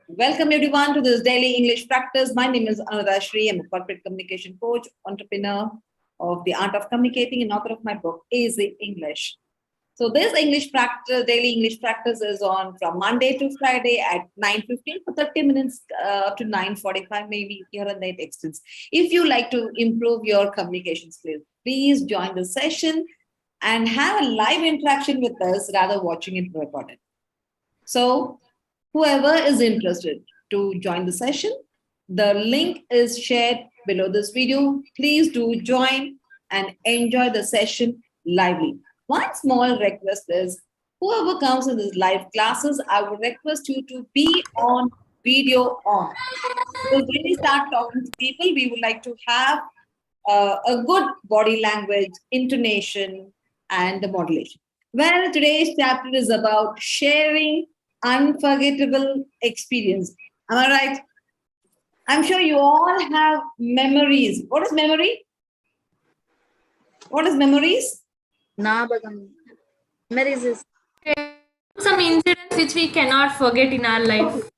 Welcome everyone to this daily English practice. My name is Anuraadha Shree. I'm a corporate communication coach, entrepreneur of the art of communicating, and author of my book, Easy English. So this English practice, daily English practice is on from Monday to Friday at 9:15 for 30 minutes to 9:45, maybe here and there it extends. If you like to improve your communication skills, please join the session and have a live interaction with us rather watching it recorded. So whoever is interested to join the session, the link is shared below this video. Please do join and enjoy the session lively. One small request is whoever comes in these live classes, I would request you to be on video on. Because when we start talking to people, we would like to have a good body language, intonation, and the modulation. Well, today's chapter is about sharing unforgettable experience. Am I right? I'm sure you all have memories. What is memory? What is memories? Nabagam. Memories is some incidents which we cannot forget in our life.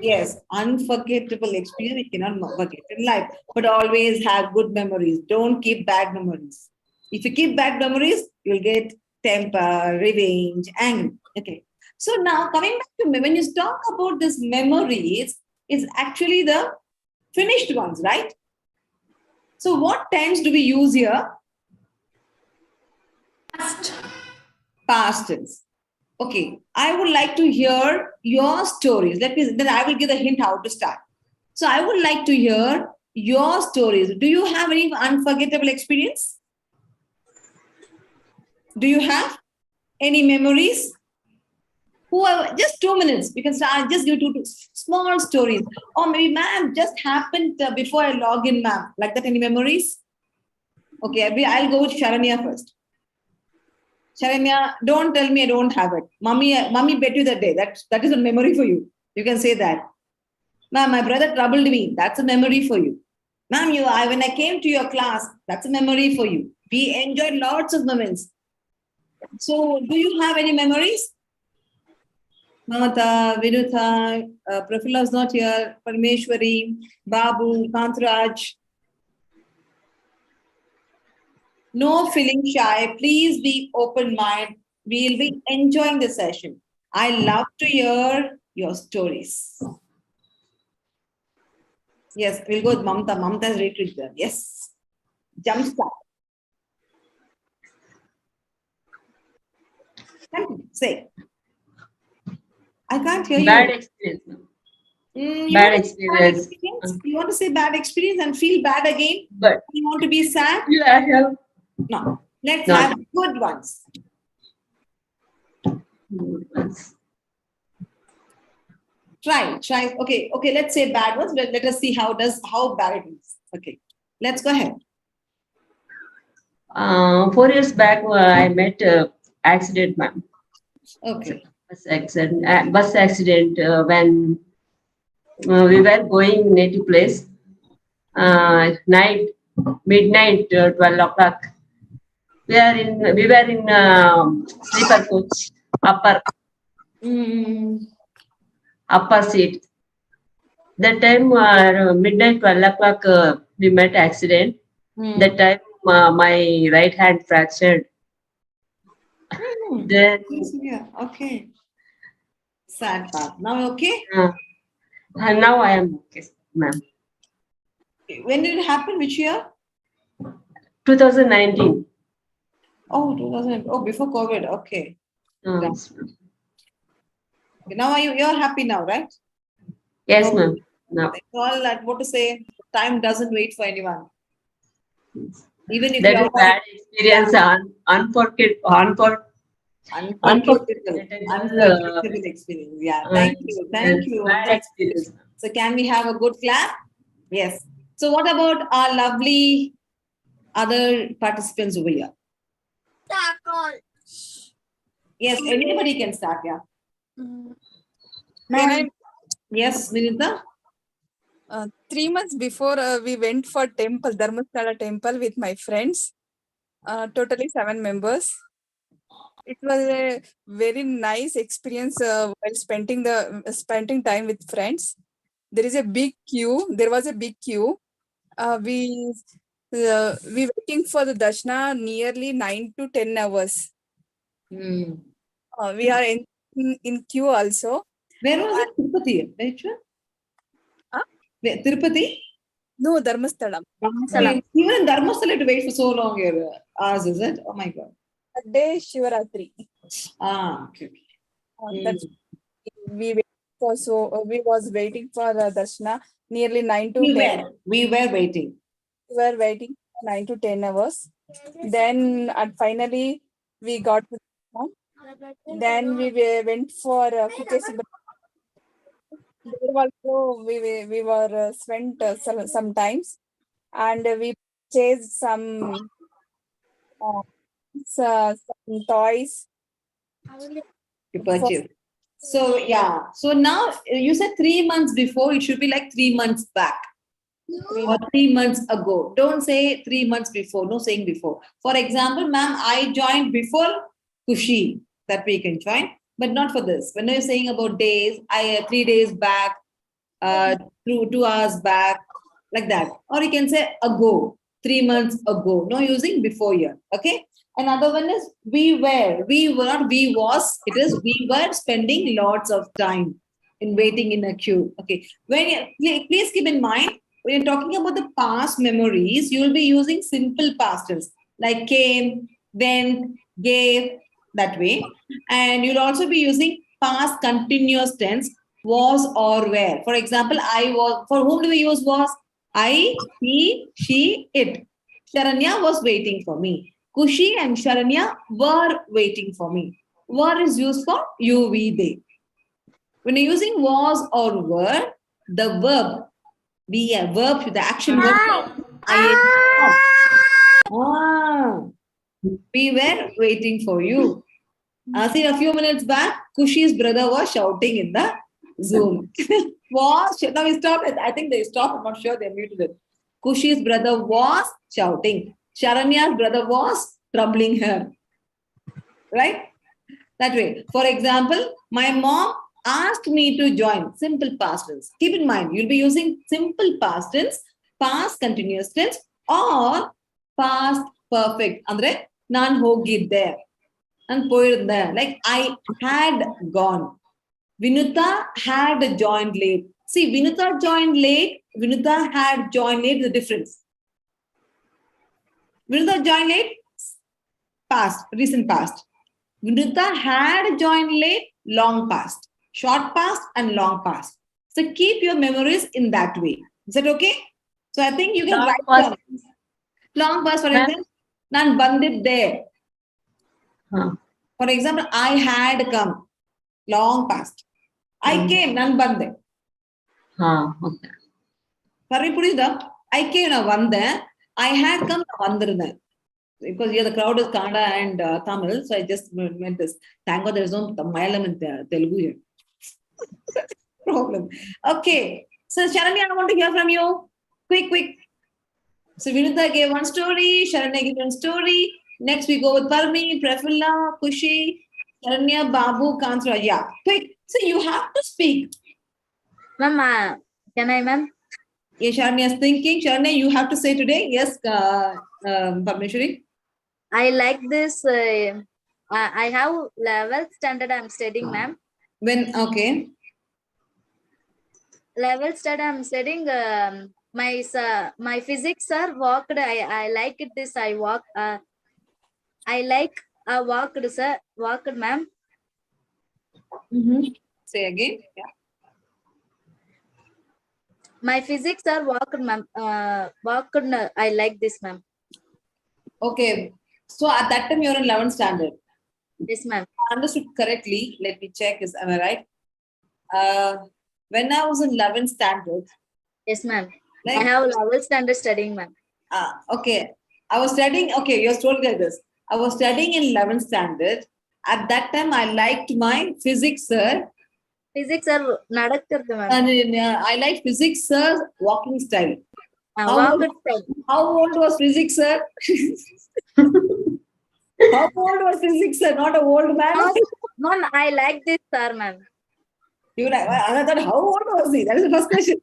Yes, unforgettable experience we cannot forget in life, but always have good memories. Don't keep bad memories. If you keep bad memories, you'll get temper, revenge, anger. Okay. So now coming back to me, when you talk about this memories, it's actually the finished ones, right? So what tense do we use here? Past tense. Okay, I would like to hear your stories. Then I will give a hint how to start. So I would like to hear your stories. Do you have any unforgettable experience? Do you have any memories? Whoever, just 2 minutes. We can start. Just give two small stories. Or maybe, ma'am, just happened before I log in, ma'am. Like that, any memories? Okay, I'll go with Sharanya first. Sharanya, don't tell me I don't have it. Mummy bet you that day. That is a memory for you. You can say that. Ma'am, my brother troubled me. That's a memory for you. Ma'am, when I came to your class, that's a memory for you. We enjoyed lots of moments. So, do you have any memories? Mamata, Vinutha, Prafula is not here. Parmeshwari, Babu, Kantraj. No feeling shy. Please be open minded. We'll be enjoying the session. I love to hear your stories. Yes, we'll go with Mamta. Mamta is ready to learn. Yes. Jump start. Say. I can't hear you. Bad experience. Bad experience. You want to say bad experience and feel bad again? But you want to be sad? yeah, I have. No. Let's have good ones. Try. Okay. Let's say bad ones. Let us see how bad it is. Okay. Let's go ahead. 4 years back, I met accident, ma'am. Okay. Bus accident when we were going native place. Midnight, 12 o'clock. We were in sleeper coach, upper seat. That time, midnight, 12 o'clock, we met accident. That time, my right hand fractured. Then, yeah. Okay. Sad part. Now okay? And now I am okay, ma'am. When did it happen? Which year? 2019. Oh, 2000. Oh, before COVID. Okay. Yes. Now you're happy now, right? Yes, ma'am. No. All that. What to say? Time doesn't wait for anyone. Even if that you is bad experience, unforgettable experience. Yeah. Thank you. Bad experience. So can we have a good clap? Yes. So what about our lovely other participants over here? Yes, anybody can start, yeah. Ma'am, Yes, Vinita? 3 months before we went for temple, Dharmasthala temple with my friends, totally 7 members. it was a very nice experience while spending time with friends. There is a big queue. There was a big queue. We waiting for the darshana nearly 9 to 10 hours. Hmm. We are in queue also. Where was it? Tirupati, right? Sure? Huh? Where, Tirupati? No, Dharmasthalam. Dharmasthala. Even in Dharmasthala to wait for so long here. Ours, is it? Oh my God. That day Shivaratri. Okay. That's we wait for we was waiting for darshana nearly 9 to We 10. were. We were waiting. We were waiting 9 to 10 hours. Then finally we got to home. Then went for Kukesi. There also we were spent sometimes, and we chased uh, some toys. You purchased. So yeah. So now you said 3 months before. It should be like 3 months back. Or 3 months ago. Don't say 3 months before. No saying before. For example, ma'am, I joined before Kushi. That we can join, but not for this. When you're saying about days, I 3 days back, 2 hours back, like that. Or you can say ago, 3 months ago. No using before here. Okay. Another one is we were. We were not we was. It is we were spending lots of time in waiting in a queue. Okay. When please keep in mind when you're talking about the past memories, you'll be using simple past tense like came, went, gave, that way. And you'll also be using past continuous tense, was or were. For example, I was, for whom do we use was? I, he, she, it. Sharanya was waiting for me. Kushi and Sharanya were waiting for me. Were is used for you, we, they. When you're using was or were, the verb, be a verb, the action verb, we were waiting for you. See, a few minutes back, Kushi's brother was shouting in the Zoom. Now he stopped it. I think they stopped. I'm not sure they muted it. Kushi's brother was shouting. Sharanya's brother was troubling her. Right? That way. For example, my mom asked me to join. Simple past tense. Keep in mind, you'll be using simple past tense, past continuous tense, or past perfect. Andre, nan hogidde. And poirunda. Like I had gone. Vinuta had joined late. See, Vinuta joined late. Vinuta had joined late. The difference. Vinuta joined late. Past, recent past. Vinuta had joined late. Long past. Short past and long past. So keep your memories in that way. Is that okay? So I think you can Long write past. down. Long past, for Ma'am? example, nan bandit there. Huh. For example, I had come. Long past. I came, nan bande. Okay. Sorry, Purida. I came, na vande. I had come, na vandirunna. Because here the crowd is Kannada and Tamil, so I just meant this. Thank God there is no Malayalam and Telugu here. Problem. Okay. So, Sharanya, I want to hear from you. Quick. So, Vinita gave one story, Sharanya gave one story. Next, we go with Parmi, Prafulla, Kushi, Sharanya, Babu, Kansra. Yeah, quick. So, you have to speak. Ma'am, can I, ma'am? Yeah, Sharanya is thinking. Sharanya, you have to say today. Yes, Parmeshwari. I like this. I have 11th standard. I'm studying, ma'am. When, okay. 11th standard. I'm studying. My physics sir walked. I like it. This I walk. I like walked, sir. Walked, ma'am. Say again. Yeah. My physics sir walked, ma'am. Walked. I like this, ma'am. Okay. So at that time you're in 11th standard. Yes, ma'am. Understood correctly. Let me check. Am I right? When I was in 11th standard. Yes, ma'am. Like, I have 11th standard studying, ma'am. Okay. I was studying. Okay, you're told like this. I was studying in 11th standard. At that time, I liked my physics sir. Physics sir nadaktirthu, ma'am. And I liked physics sir's walking style. Walked style. How old was physics sir? How old was physics, sir? Not an old man. Ma'am, I like this sir, ma'am. You like, I thought, how old was he? That is the first question.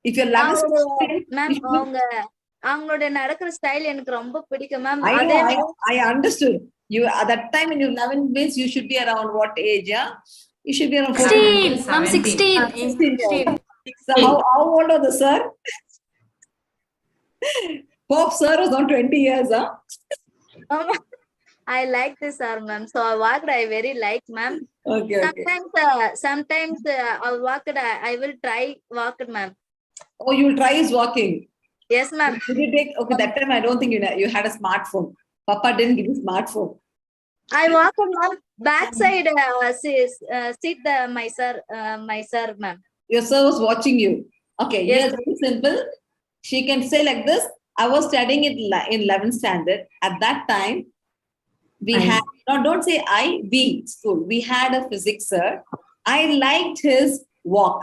If you're 11th student, ma'am you should- அவங்களோட நடக்கிற style எனக்கு ரொம்ப பிடிக்கும் ma'am. I அதே know, I understood. You at that time when you're 11 means you should be around what age? Yeah, you should be around 14. 16. I'm 16. 16. So how old was the sir? Hope sir was not 20 years, huh? I like this sir, ma'am. So I walked, I very like, ma'am. Okay. Sometimes I walked, I will try walked, ma'am. Oh, you'll try his walking. Yes, ma'am. Did you take? Okay, that time I don't think you had a smartphone. Papa didn't give you smartphone. I walked, ma'am. Backside, sit my sir, ma'am. Your sir was watching you. Okay, Yes. yes, very simple. She can say like this. I was studying it in 11th standard. At that time, we had, no, don't say we school. We had a physics sir. I liked his walk.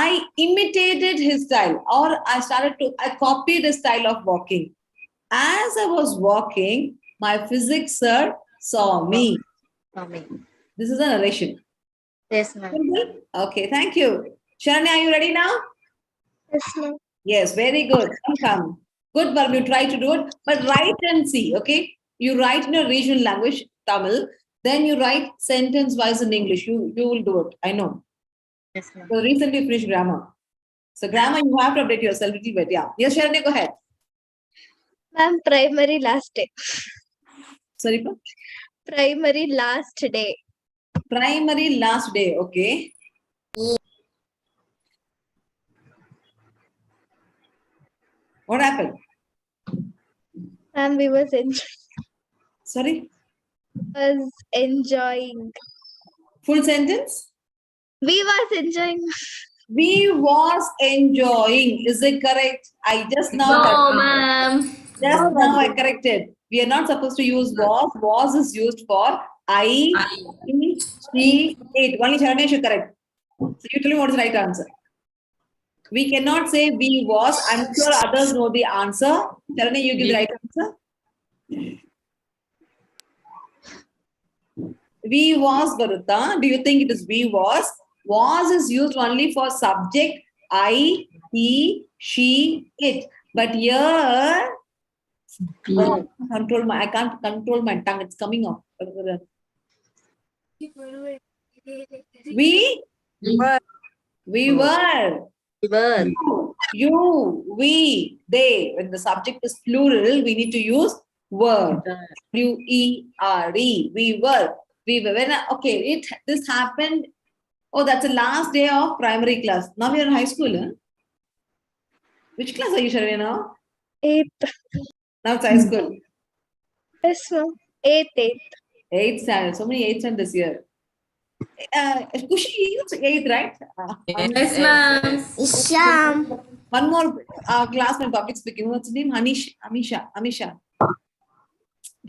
I imitated his style, or I copied his style of walking. As I was walking, my physics sir saw me. For me. This is a narration. Yes, ma'am. Okay, thank you. Sharanya, are you ready now? Yes, ma'am. Yes, very good. Come. Good, but you try to do it, but write and see, okay? You write in your regional language, Tamil, then you write sentence-wise in English. You will do it, I know. Yes, ma'am. So recently finished grammar. So grammar, you have to update yourself a little bit, yeah. Yes, Sharanya, go ahead. Ma'am, primary last day. Sorry, pa? Primary last day. Primary last day, okay. What happened? Ma'am, we was Sorry, enjoying. full sentence? We was enjoying. We was enjoying. Is it correct? I just now No, ma'am. Just now I corrected. We are not supposed to use was. Was is used for I, he, she, it. Only Sharanya should correct. So you tell me what is the right answer. We cannot say we was. I'm sure others know the answer. Sharanya, you give the right answer. We was, Varuta. Do you think it is we was? Was is used only for subject I, he, she, it. But here, I can't control my tongue. It's coming off. We Were. were. You, we, they. When the subject is plural, we need to use were. W-E-R-E. We were. This happened. Oh, that's the last day of primary class. Now we are in high school. Huh? Which class are you, Sharanya, now? 8th. Now it's high school. Yes, ma'am. 8th. 8th standard. So many 8th standards this year. Kushi, it's 8th, right? Yes, ma'am. Sham. One more class in public speaking. What's his name? Amisha.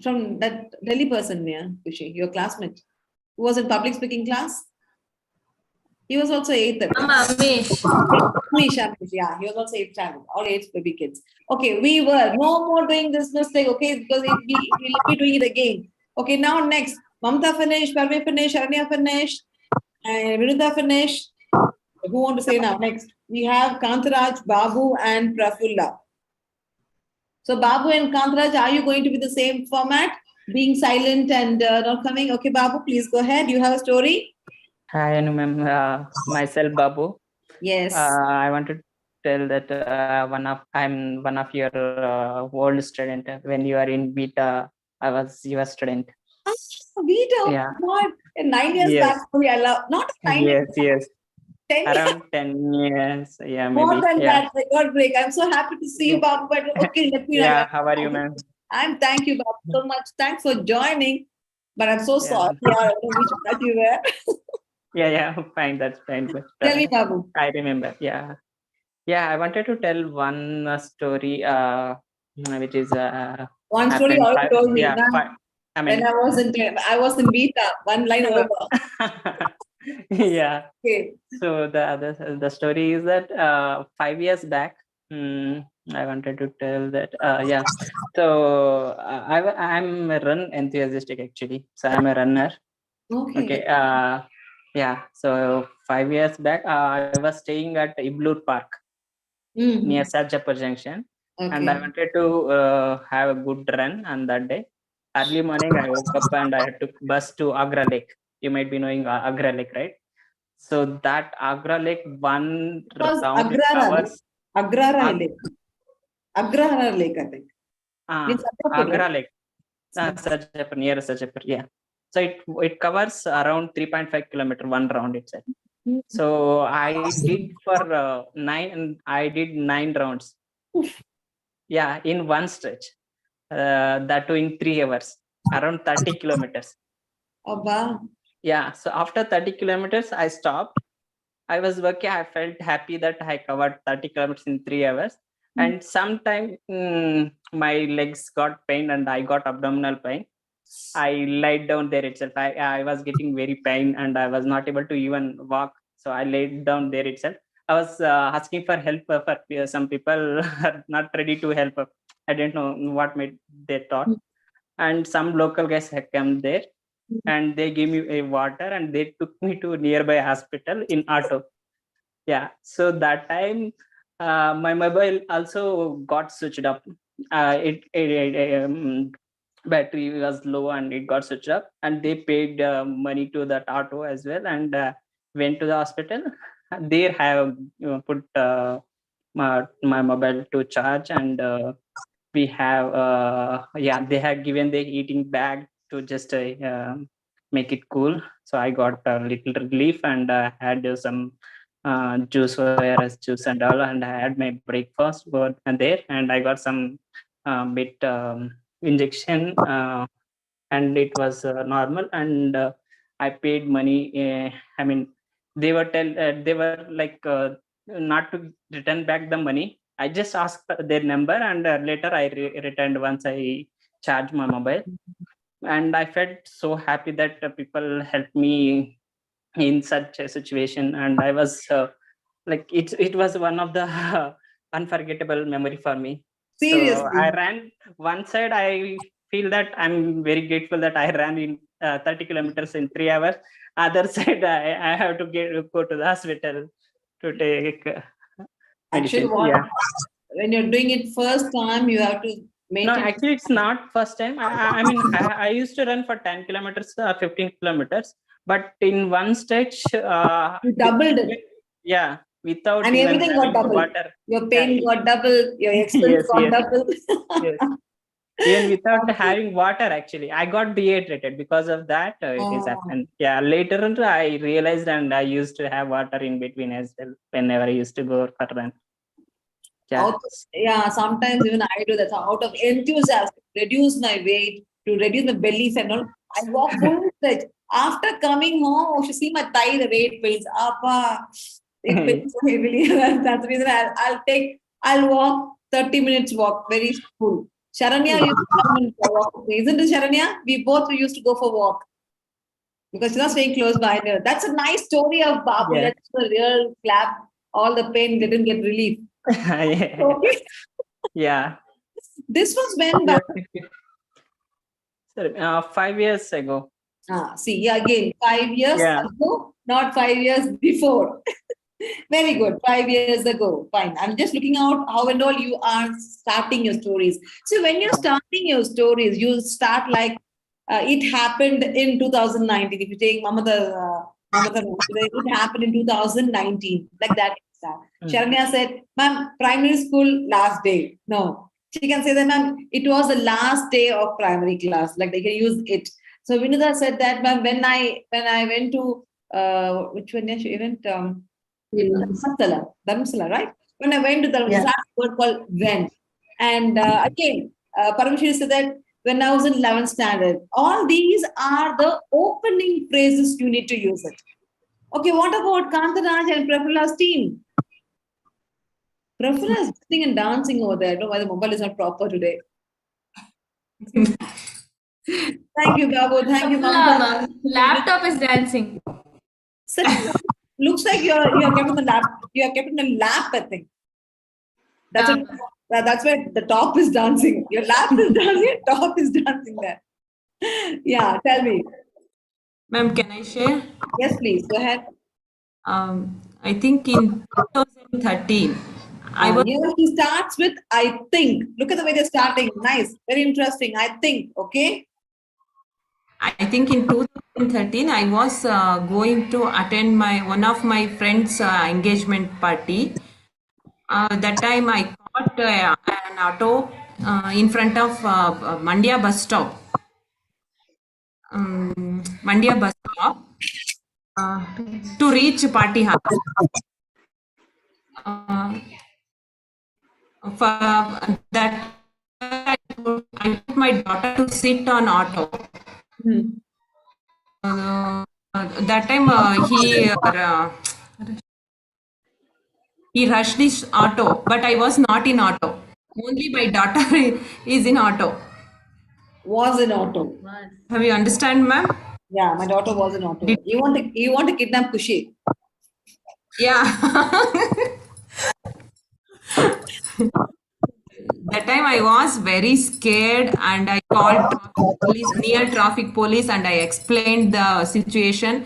From that Delhi person, yeah, Kushi, your classmate. Who was in public speaking class? He was also 8th. Amisha, yeah, he was also 8th standard. All 8th baby kids. Okay, we were no more doing this mistake, okay, because we'll be doing it again. Okay, now next. Mamta finished, Parve finished, Sharanya finished, and Vinudha finished. Who want to say now? Next, we have Kantaraj, Babu, and Prafulla. So, Babu and Kantaraj, are you going to be the same format? Being silent and not coming? Okay, Babu, please go ahead. You have a story? Hi, Anu ma'am. Myself, Babu. Yes. I want to tell that I'm one of your old student. When you are in beta, I was your student. Vita, Yeah. what? 9 years Yes. back, I love not 9 years, Yes. 10 years. Around 10 years. Yeah, More maybe. than Yeah. that, I got break. I'm so happy to see you, Babu. But okay, let me. Yeah. How are you, ma'am? Thank you, Babu, so much. Thanks for joining. But I'm so Yeah. sorry. I don't wish that you were. Yeah. Fine. That's fine. But, Tell me, Babu. I remember. Yeah. I wanted to tell one story, which is One story happened already told me. Yeah. Now, I when mean, I was in Vita, one line over. yeah. Okay. So the story is that 5 years back, I wanted to tell that. Yeah. So I'm a run enthusiastic actually. So I'm a runner. Okay. Yeah. So 5 years back, I was staying at Iblur Park near Sarjapur Junction, and I wanted to have a good run on that day. Early morning, I woke up and I took bus to Agra Lake. You might be knowing Agra Lake, right? So that Agra Lake, one Was round it Agrara, covers. Agrara Lake. Agrara Lake, I think. Means Sarjapur, Agra right? Lake, Sarjapur, near Sarjapur, yeah. So it covers around 3.5 kilometer one round itself. So I did for I did 9 rounds. Yeah, in one stretch. That too in 3 hours, around 30 kilometers. Oh, wow. Yeah. So after 30 kilometers, I stopped. I was working. I felt happy that I covered 30 kilometers in 3 hours. And sometime my legs got pain and I got abdominal pain. I lied down there itself. I was getting very pain and I was not able to even walk. So I laid down there itself. I was asking for help for some people are not ready to help. I didn't know what made they thought. And some local guys had come there and they gave me a water and they took me to nearby hospital in auto. Yeah. So that time my mobile also got switched up. Battery was low and it got switched up, and they paid money to that auto as well, and went to the hospital. There have put my mobile to charge, and we have they have given the eating bag to just make it cool. So I got a little relief and had some juice, ORS juice and all, and I had my breakfast and there, and I got some bit injection, and it was normal, and I paid money. I mean, they were like not to return back the money. I just asked their number, and later I returned once I charged my mobile. And I felt so happy that people helped me in such a situation, and I was like it was one of the unforgettable memory for me. So Seriously. I ran one side. I feel that I'm very grateful that I ran in 30 kilometers in 3 hours. Other side, I have to go to the hospital to take Actually, medicine. what Yeah. when you're doing it first time, you have to No, maintain. actually, it's not first time. I mean, I used to run for 10 kilometers, 15 kilometers, but in one stretch, You doubled it. yeah, without And even everything got having double. water. Your pain got double, your expense Yes, got yes, double. yes. Even without Okay. having water, actually, I got dehydrated because of that. It is Oh. happened. Yeah, later on, I realized, and I used to have water in between as well whenever I used to go for run. Yeah. Sometimes even I do that. So out of enthusiasm, to reduce my weight, to reduce my belly fat, and all, I walk full stretch. After coming home, you should see my thigh, the weight pains. Appa, it pains so heavily. That's the reason I'll walk 30 minutes walk, very full. Sharanya used to come and walk with me. Isn't it, Sharanya? We both used to go for walk because she's not staying close by her. That's a nice story of Babu. Yeah. Let's do a real clap. All the pain didn't get relief. Yeah. Okay. Yeah. This was when back. Sorry, 5 years ago. See, again, 5 years ago, not 5 years before. Very good. 5 years ago. Fine. I'm just looking out how and all you are starting your stories. So when you're starting your stories, you start like it happened in 2019. If you take Mamata, it happened in 2019. Like that. Sharanya said, ma'am, primary school last day. No. She can say that, ma'am, it was the last day of primary class. Like they can use it. So Vinudha said that, ma'am, when I went to which one? She went Dharamsala, right? When I went to Dharamsala, a word called when. And again, Parameshwari said that when I was in 11th standard, all these are the opening phrases you need to use it. Okay, what about Kantaraj and Prafula's team? Prafula is sitting and dancing over there. I don't know why the mobile is not proper today. Thank you, Babu. Thank you, Mamta. Laptop is dancing. Looks like you are kept in the lap. You are kept in the lap, I think. That's that's where the top is dancing. Your lap is dancing, top is dancing there. Yeah, tell me. Ma'am, can I share? Yes, please. Go ahead. I think in 2013, I was Here he starts with I think. Look at the way they're starting. Nice. Very interesting. I think. Okay. I think in 2013 I was going to attend one of my friends' engagement party. That time I caught an auto in front of Mandya bus stop. Mandya bus stop to reach party hall. For that, I took my daughter to sit on auto. That time he rushed this auto, but I was not in auto. Only my daughter is in auto. Was in auto. Have you understand, ma'am? Yeah, my daughter was in auto. You want to kidnap Kushi. Yeah. That time I was very scared and I called traffic police and I explained the situation.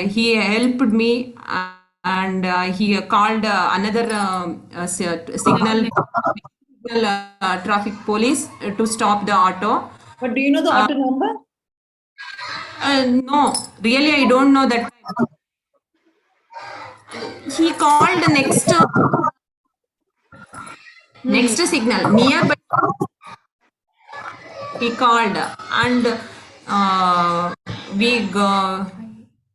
He helped me and he called another signal traffic police to stop the auto. But do you know the auto number? No, really I don't know that. He called the next signal nearby. He called and we go.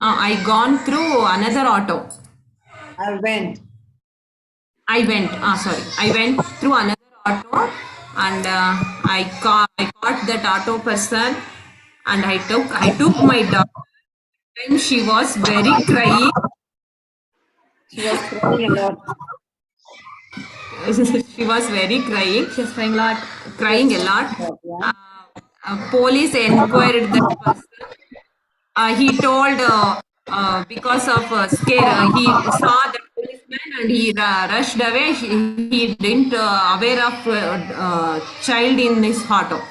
I gone through another auto. I went. I went through another auto and I caught that auto person and I took my daughter. And she was very crying. She was crying a lot. She was very crying. She was crying a lot. Crying a lot. Yeah. Police inquired that person. He told because of scare, he saw the policeman and he rushed away. He didn't aware of child in his auto.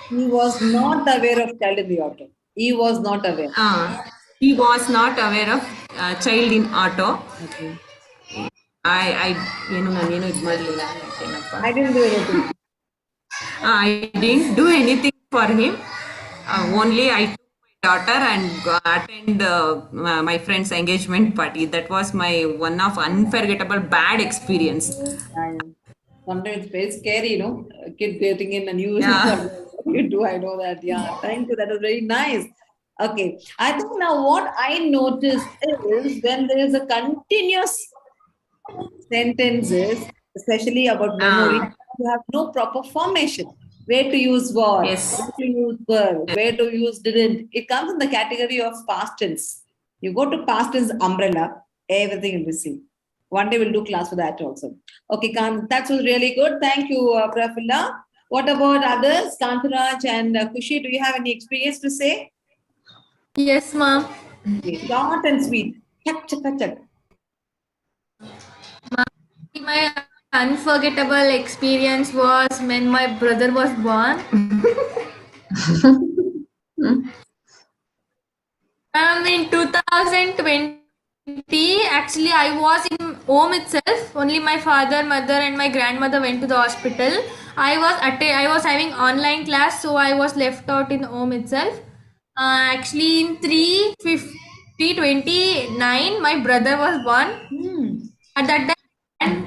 He was not aware of child in the auto. He was not aware. He was not aware of child in auto. Okay. ನಾನೇನು ಇದು ಮಾಡಲಿಲ್ಲ I didn't do anything. I didn't do anything for him. Only I took my daughter and attend my friend's engagement party. That was my one of unforgettable bad experience. Sometimes it's very scary, you know, a kid getting in a new what you do. I know that. Yeah, thank you. That was very nice. Okay, I think now what I noticed is when there is a continuous sentences, especially about memory, you have no proper formation. Where to use what, Yes. where to use were, where to use didn't. It comes in the category of past tense. You go to past tense umbrella, everything will be seen. One day we'll do class for that also. Okay, Kant, that was really good. Thank you, Prafula. What about others? Kantaraj and Kushi, do you have any experience to say? Yes, ma'am. Okay, short and sweet. Chak, chak, chak. My unforgettable experience was when my brother was born. In 2020, actually, I was in home itself. Only my father, mother, and my grandmother went to the hospital. I was having online class, so I was left out in home itself. Actually, in 3/29, my brother was born. At that time,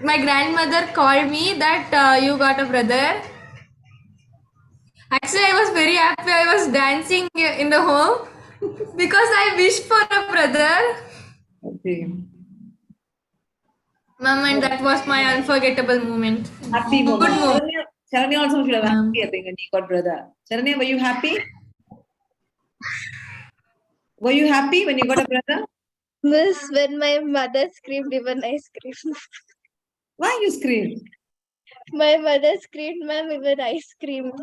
my grandmother called me that you got a brother. Actually, I was very happy. I was dancing in the home because I wished for a brother. Okay. Mom, and that was my unforgettable moment. Happy moment. Good moment. Sharanya also should have happy, I think, when he got brother. Sharanya, were you happy? Were you happy when you got a brother? Miss, when my mother screamed, even I screamed. Why you screamed? My mother screamed, ma'am, even I screamed.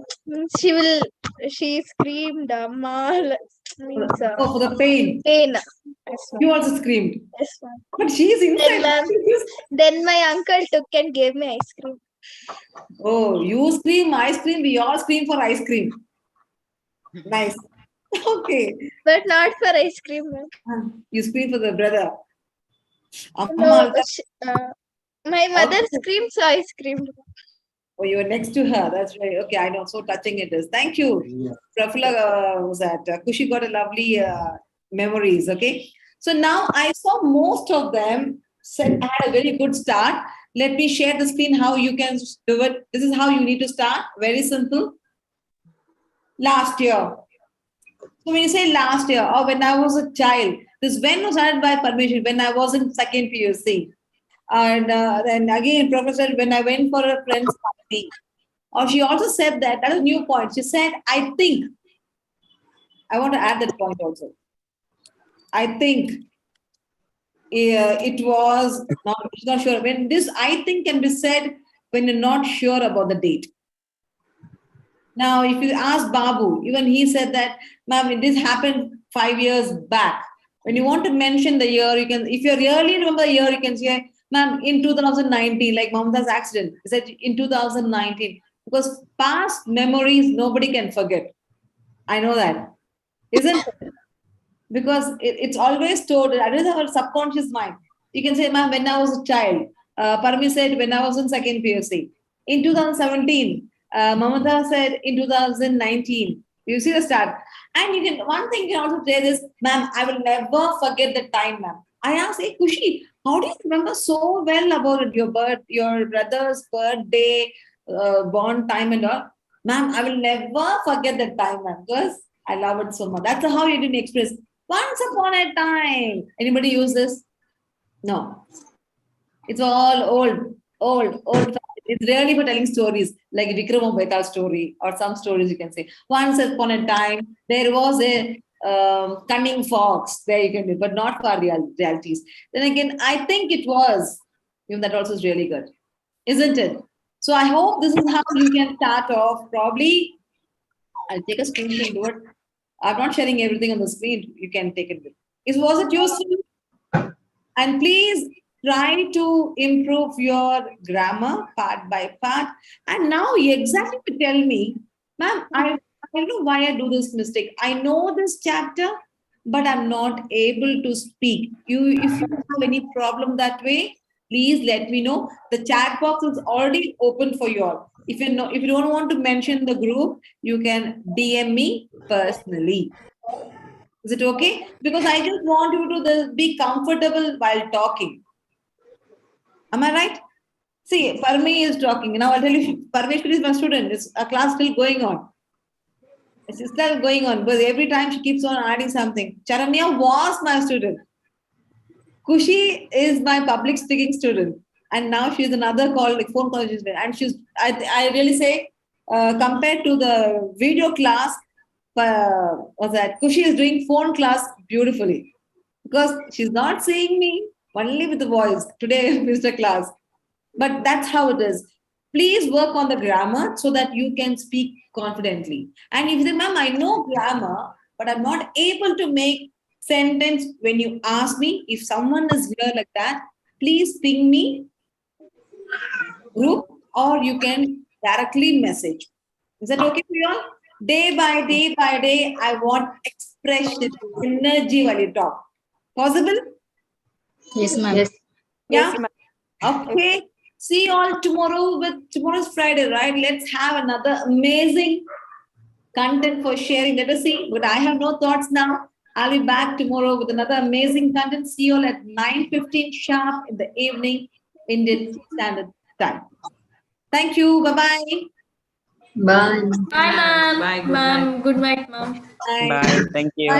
She screamed, Amma. Means, Oh, for the pain. pain. Yes, You ma'am. also screamed. Yes, ma'am. But she is Then, inside. ma'am, then my uncle took and gave me ice cream. Oh, you scream, I scream, we all scream for ice cream. Nice. Okay. But not for ice cream, ma'am. You scream for the brother. No, Amma, my mother okay. screamed, so I screamed. Oh, you were next to her. That's right. Okay, I know. So touching it is. Thank you. Prafula was that. Kushi got a lovely memories. Okay. So now I saw most of them said had a very good start. Let me share the screen how you can do it. This is how you need to start. Very simple. Last year. So when you say last year or when I was a child, this when was added by permission when I was in second PUC. And then again, Professor, when I went for a friend's party, or she also said that is a new point. She said, I think, I want to add that point also. I think it was not sure. When this I think can be said when you're not sure about the date. Now, if you ask Babu, even he said that, ma'am, this happened 5 years back. When you want to mention the year, you can, if you really remember the year, you can say, ma'am, in 2019, like Mamta's accident, he said in 2019. Because past memories, nobody can forget. I know that. Isn't it? Because it's always stored, that is our subconscious mind. You can say, ma'am, when I was a child, Parmi said, when I was in second PUC. In 2017, Mamata said in 2019. You see the start. And you can, one thing you can also say this, ma'am, I will never forget the time, ma'am. I asked, hey, Kushi, how do you remember so well about your your brother's birthday, born time and all? Ma'am, I will never forget that time, ma'am, because I love it so much. That's how you didn't express. Once upon a time. Anybody use this? No. It's all old. It's really for telling stories like Vikram Betal story or some stories you can say. Once upon a time, there was a cunning fox. There you can do, but not for realities. Then again, I think it was. Even that also is really good, isn't it? So I hope this is how you can start off. Probably, I'll take a screenshot and do it. I'm not sharing everything on the screen. You can take it. Was it useful? And please try to improve your grammar part by part. And now you exactly tell me, ma'am, I don't know why I do this mistake. I know this chapter, but I'm not able to speak. If you have any problem that way, please let me know. The chat box is already open for you all. If you don't want to mention the group, you can DM me personally. Is it okay? Because I just want you to be comfortable while talking. Am I right? See, Parmi is talking. Now I'll tell you, Parmeshwari is my student. It's a class still going on. It's still going on because every time she keeps on adding something. Charanya was my student. Kushi is my public speaking student. And now she's another call, like phone call. And I really say, compared to the video class, was that Kushi is doing phone class beautifully because she's not seeing me only with the voice today, Mr. Class. But that's how it is. Please work on the grammar so that you can speak confidently. And if you say, ma'am, I know grammar, but I'm not able to make sentence when you ask me. If someone is here like that, please ping me group or you can directly message. Is that okay for you all? Day by day, I want expression, energy while you talk. Possible? Yes, ma'am. Yes. Yeah? Yes, ma'am. Okay. See you all tomorrow tomorrow's Friday, right? Let's have another amazing content for sharing. Let us see. But I have no thoughts now. I'll be back tomorrow with another amazing content. See you all at 9:15 sharp in the evening, Indian Standard Time. Thank you. Bye-bye. Bye. Bye, ma'am. Bye. Good Ma'am. night. Good night, ma'am. Bye. Bye. Thank you.